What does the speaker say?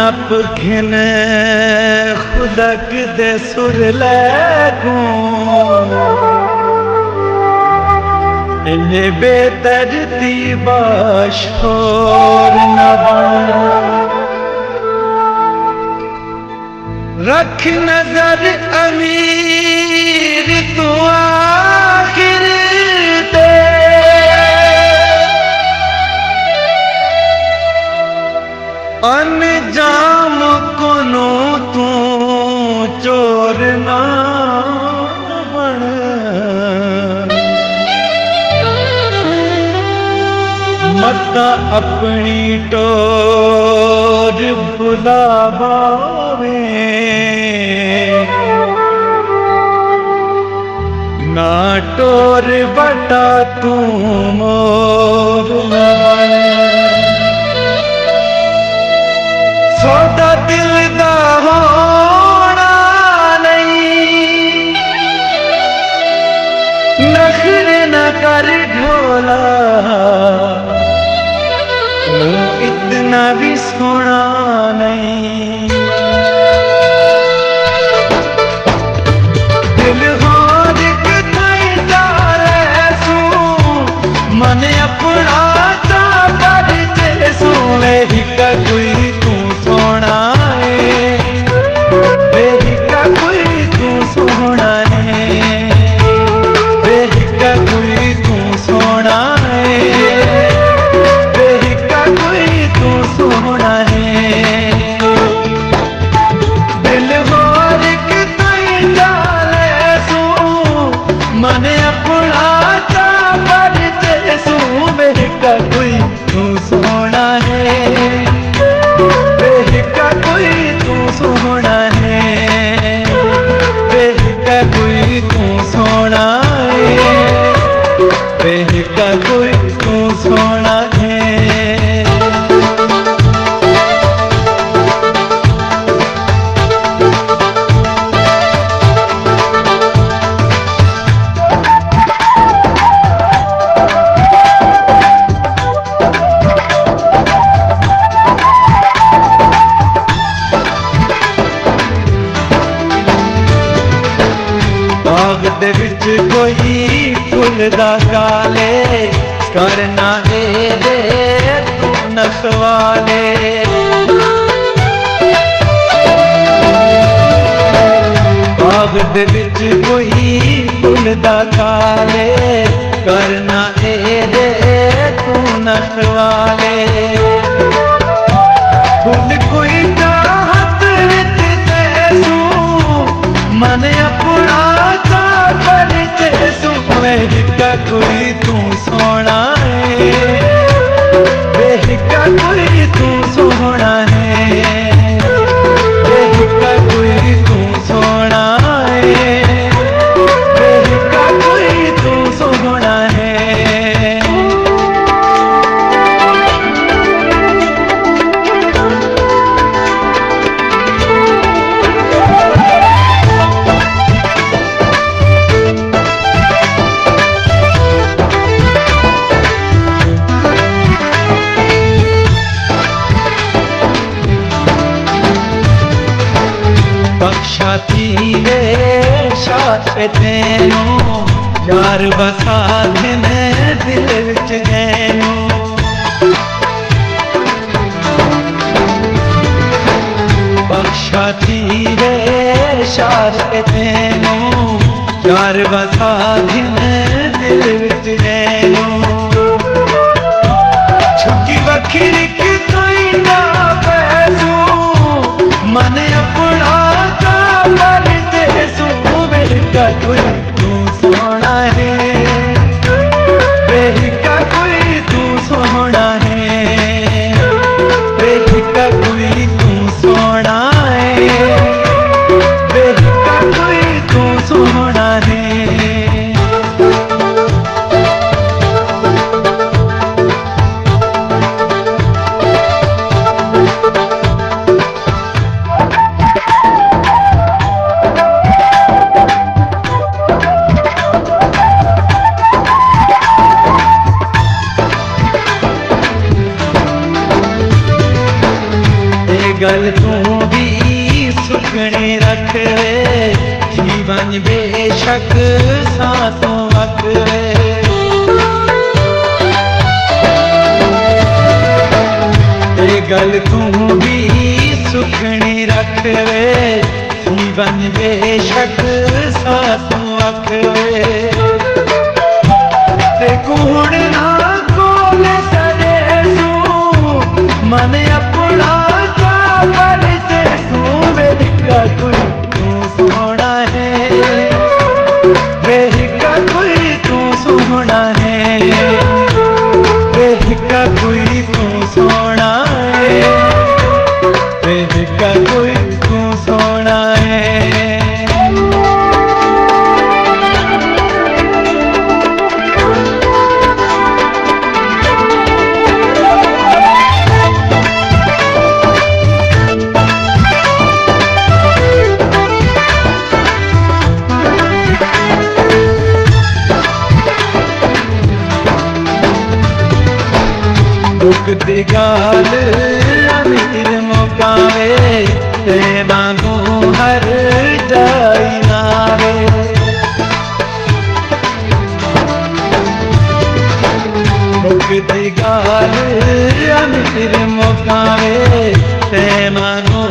नप घिन खुदक दे सुर लगूं इन्हें बेतरतीब शोर न बन रख नजर अमीर तू आखिर दे अनजाम कोनो तू चोर ना बन मता अपनी टोर बुलावे ना टोर बटा तू मोर न बन सौदा दिल दा होना नहीं नखरे न कर ढोला इतना भी सोना नहीं दिल होर किथाई डाले सू मन अपना चा कर जैसू हिका कोई तू सोना है हिका कोई तू सोना है हिका कोई तू सोना है सोना है दिल होर कितई डाले सू मन अपना चा पर जैसू बेहिका कोई तू सोना है बेहिका कोई तू सोना है बेहिका कोई तू सोना है बेहिका कोई तू सोना है बाग दे विच कोई फुल दा काले करना है दे तू नखवाले बाग दे विच कोई फुल दा काले करना है दे तू नखवाले फुल कोई चाहत विच तैसू मन अपना बेहिका कोई तू सोना है बेहिका कोई तू सोना है बेहिका कोई तू सोना है बेहिका कोई तू सोना है बख्शा तीरे शात तेनू यार बसा देने दिल विच गैनू बख्शा तीरे शात तेनू यार बसा देने दिल विच गैनू छुट्टी वखरी कितोई ना पैसू मन अपना बेहिका कोई तू सोना है बेहिका कोई तू सोना है बेहिका कोई तू सोना है बेहिका कोई तू सोना है तू भी सुखने रख वे, जीवन बेशक सांसों वक वे। ये गल तू भी सुखने रख वे, जीवन बेशक सांसों वक वे। ते गुण ना कोले सरे सू, मन अपना का परिते तू, वेदिका कोई तू सोना है, वेदिका कोई तू सोना है, वेदिका कोई तू सोना है, वेदिका कोई तू सोना है। दुख दी गाल अमीर मुकावे, ते मांगू हर जाई नावे। दुख दी गाल अमीर मुकावे, ते मांगू